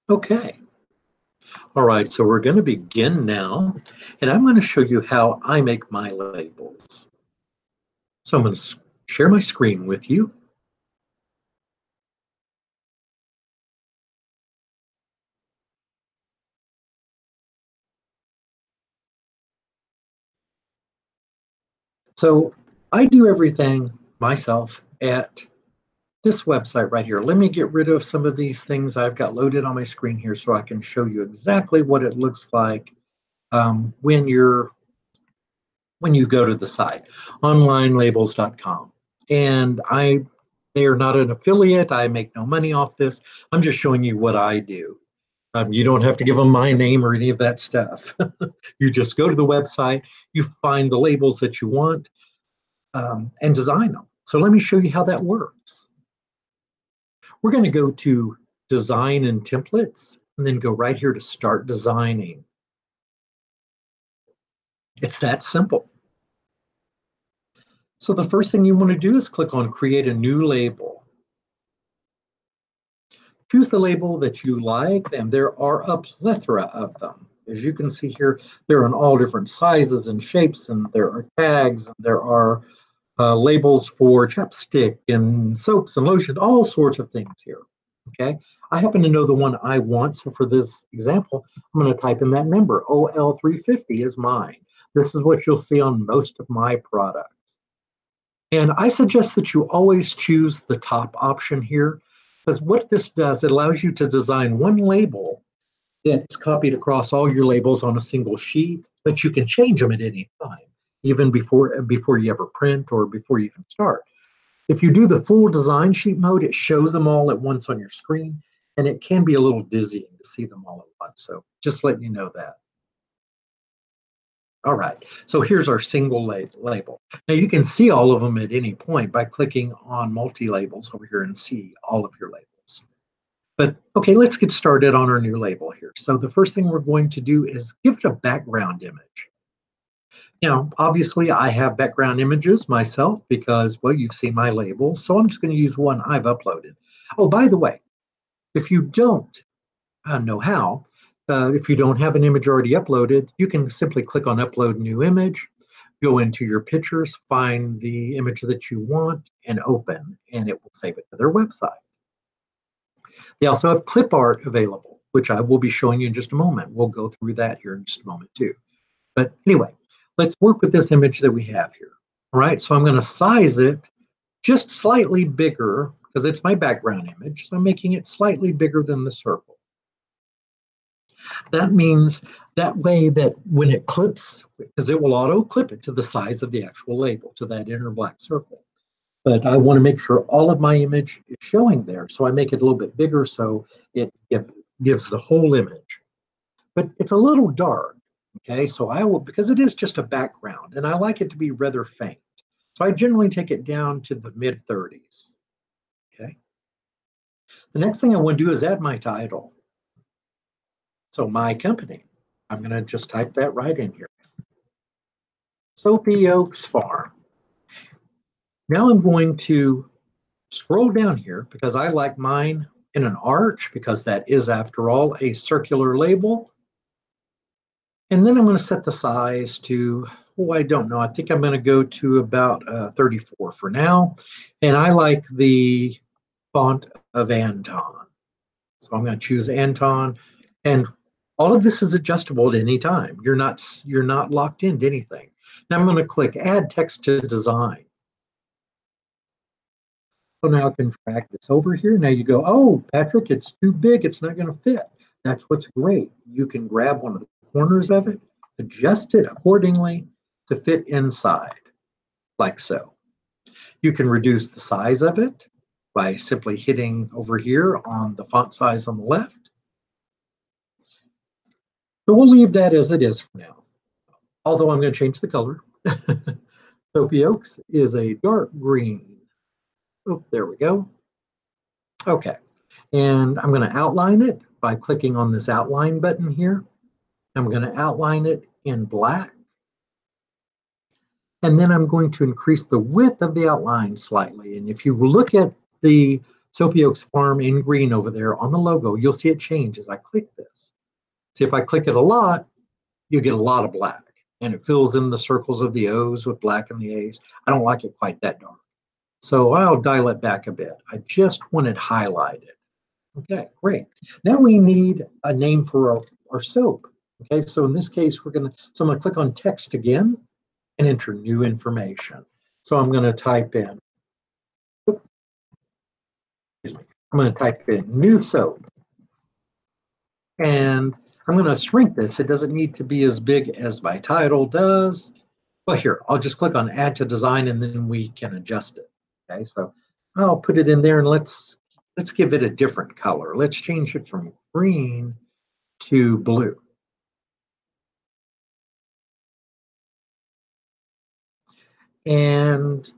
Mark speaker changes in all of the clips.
Speaker 1: Okay. All right, so we're going to begin now, and I'm going to show you how I make my labels. So I'm going to share my screen with you. So I do everything myself at this website right here. Let me get rid of some of these things I've got loaded on my screen here so I can show you exactly what it looks like when you go to the site, onlinelabels.com. And they are not an affiliate. I make no money off this. I'm just showing you what I do. You don't have to give them my name or any of that stuff. You just go to the website, you find the labels that you want, and design them. So let me show you how that works. We're going to go to Design and Templates, and then go right here to Start Designing. It's that simple. So the first thing you want to do is click on Create a New Label. Choose the label that you like, and there are a plethora of them. As you can see here, they're in all different sizes and shapes, and there are tags, and there are labels for chapstick and soaps and lotion, all sorts of things here. Okay, I happen to know the one I want, so for this example, I'm going to type in that number. OL350 is mine. This is what you'll see on most of my products. And I suggest that you always choose the top option here, because what this does, it allows you to design one label that's copied across all your labels on a single sheet, but you can change them at any time, even before you ever print or before you even start. If you do the full design sheet mode, it shows them all at once on your screen, and it can be a little dizzying to see them all at once. So just letting you know that. All right, so here's our single label. Now you can see all of them at any point by clicking on multi-labels over here and see all of your labels. But okay, let's get started on our new label here. So the first thing we're going to do is give it a background image. Now, obviously I have background images myself because, well, you've seen my label. So I'm just going to use one I've uploaded. Oh, by the way, if you don't know how, if you don't have an image already uploaded, you can simply click on Upload New Image, go into your pictures, find the image that you want, and open, and it will save it to their website. They also have clip art available, which I will be showing you in just a moment. We'll go through that here in just a moment too. But anyway, let's work with this image that we have here. All right, so I'm going to size it just slightly bigger because it's my background image. So I'm making it slightly bigger than the circle. That means that way that when it clips, because it will auto clip it to the size of the actual label, to that inner black circle. But I want to make sure all of my image is showing there. So I make it a little bit bigger so it gives the whole image. But it's a little dark, okay? So I will, because it is just a background, and I like it to be rather faint. So I generally take it down to the mid-30s, okay? The next thing I want to do is add my title. So my company, I'm going to just type that right in here. Soapy Oaks Farm. Now I'm going to scroll down here because I like mine in an arch because that is, after all, a circular label. And then I'm going to set the size to, oh, I don't know. I think I'm going to go to about 34 for now. And I like the font of Anton. So I'm going to choose Anton. And all of this is adjustable at any time. You're not locked into anything. Now I'm going to click Add Text to Design. So now I can drag this over here. Now you go, oh, Patrick, it's too big. It's not going to fit. That's what's great. You can grab one of the corners of it, adjust it accordingly to fit inside, like so. You can reduce the size of it by simply hitting over here on the font size on the left. So we'll leave that as it is for now, although I'm going to change the color. Soapy Oaks is a dark green. Oh, there we go. Okay, and I'm going to outline it by clicking on this outline button here. I'm going to outline it in black. And then I'm going to increase the width of the outline slightly. And if you look at the Soapy Oaks Farm in green over there on the logo. You'll see it change as I click this. See, if I click it a lot, you get a lot of black, and it fills in the circles of the O's with black and the A's. I don't like it quite that dark. So I'll dial it back a bit. I just want it highlighted. Okay, great. Now we need a name for our soap. Okay, so in this case, I'm gonna click on text again and enter new information. So I'm gonna type in, I'm gonna type in new soap. And I'm gonna shrink this. It doesn't need to be as big as my title does. Well, here, I'll just click on add to design and then we can adjust it. Okay, so I'll put it in there and let's give it a different color. Let's change it from green to blue. And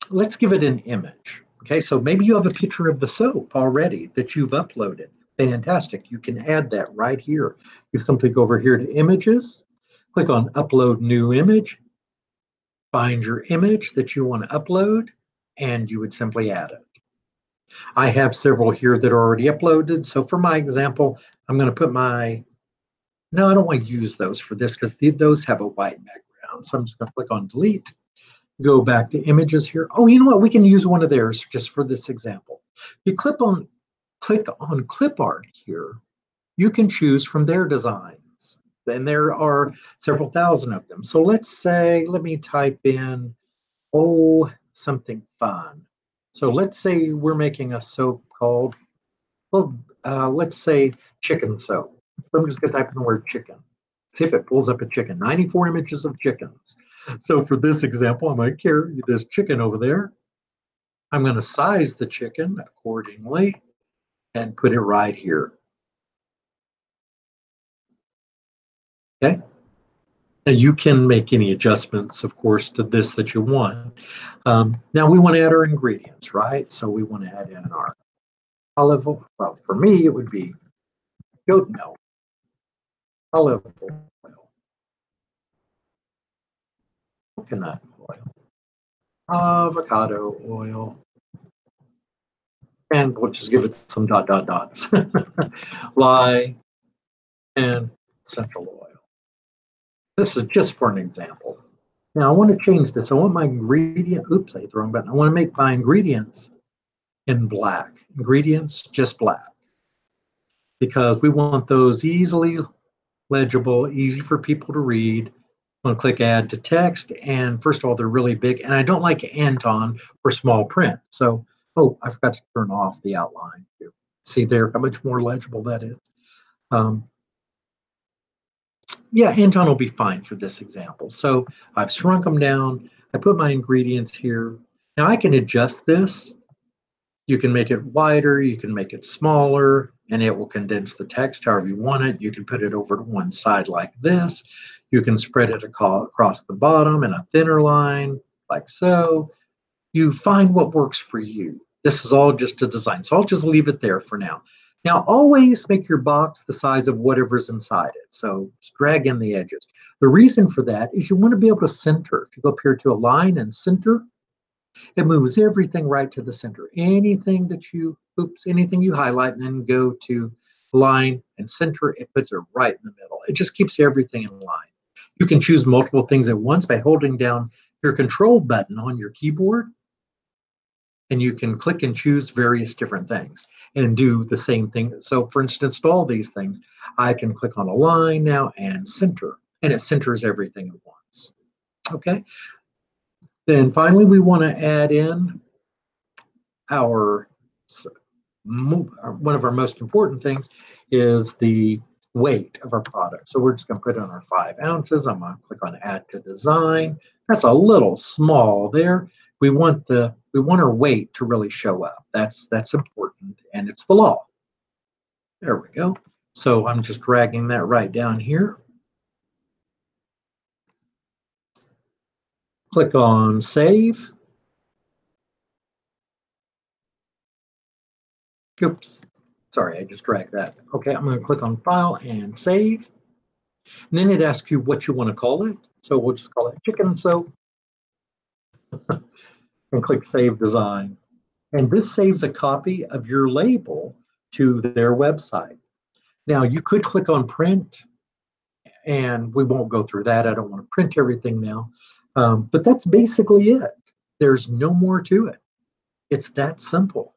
Speaker 1: let's give it an image. Okay, so maybe you have a picture of the soap already that you've uploaded. Fantastic, you can add that right here. You simply go over here to images, click on upload new image, find your image that you want to upload, and you would simply add it. I have several here that are already uploaded. So for my example, I'm going to put no, I don't want to use those for this because those have a white background. So I'm just going to click on delete, go back to images here. Oh, you know what? We can use one of theirs just for this example. You click on clip art here. You can choose from their designs. And there are several thousand of them. So let's say, let me type in, oh, something fun. So let's say we're making a soap called, well, let's say chicken soap. So I'm just going to type in the word chicken. See if it pulls up a chicken. 94 images of chickens. So for this example, I might carry this chicken over there. I'm going to size the chicken accordingly and put it right here. Okay. Now you can make any adjustments, of course, to this that you want. Now we want to add our ingredients, right? So we want to add in our olive oil. Well, for me, it would be goat milk, olive oil, coconut oil, avocado oil, and we'll just give it some dots. Lye and essential oil. This is just for an example. Now I want to change this. I want my ingredient, oops, I hit the wrong button. I want to make my ingredients in black. Ingredients, just black. Because we want those easily legible, easy for people to read. I'm going to click add to text. And first of all, they're really big. And I don't like Anton for small print. So, oh, I forgot to turn off the outline. See there how much more legible that is. Yeah, Anton will be fine for this example. So I've shrunk them down. I put my ingredients here. Now I can adjust this. You can make it wider, you can make it smaller, and it will condense the text however you want it. You can put it over to one side like this. You can spread it across the bottom in a thinner line, like so. You find what works for you. This is all just a design, so I'll just leave it there for now. Now, always make your box the size of whatever's inside it. So just drag in the edges. The reason for that is you want to be able to center. If you go up here to align and center, it moves everything right to the center. Anything you highlight and then go to line and center, it puts it right in the middle. It just keeps everything in line. You can choose multiple things at once by holding down your control button on your keyboard, and you can click and choose various different things and do the same thing. So for instance, to all these things, I can click on a line now and center, and it centers everything at once. Okay. Then finally, we want to add in our one of our most important things is the weight of our product. So we're just going to put in our 5 ounces. I'm going to click on add to design. That's a little small there. We want our weight to really show up. That's important, and it's the law. There we go. So I'm just dragging that right down here. Click on save. Oops, sorry, I just dragged that. Okay, I'm going to click on file and save. And then it asks you what you want to call it. So we'll just call it chicken soap and click save design. And this saves a copy of your label to their website. Now, you could click on print, and we won't go through that. I don't want to print everything now. But that's basically it. There's no more to it. It's that simple.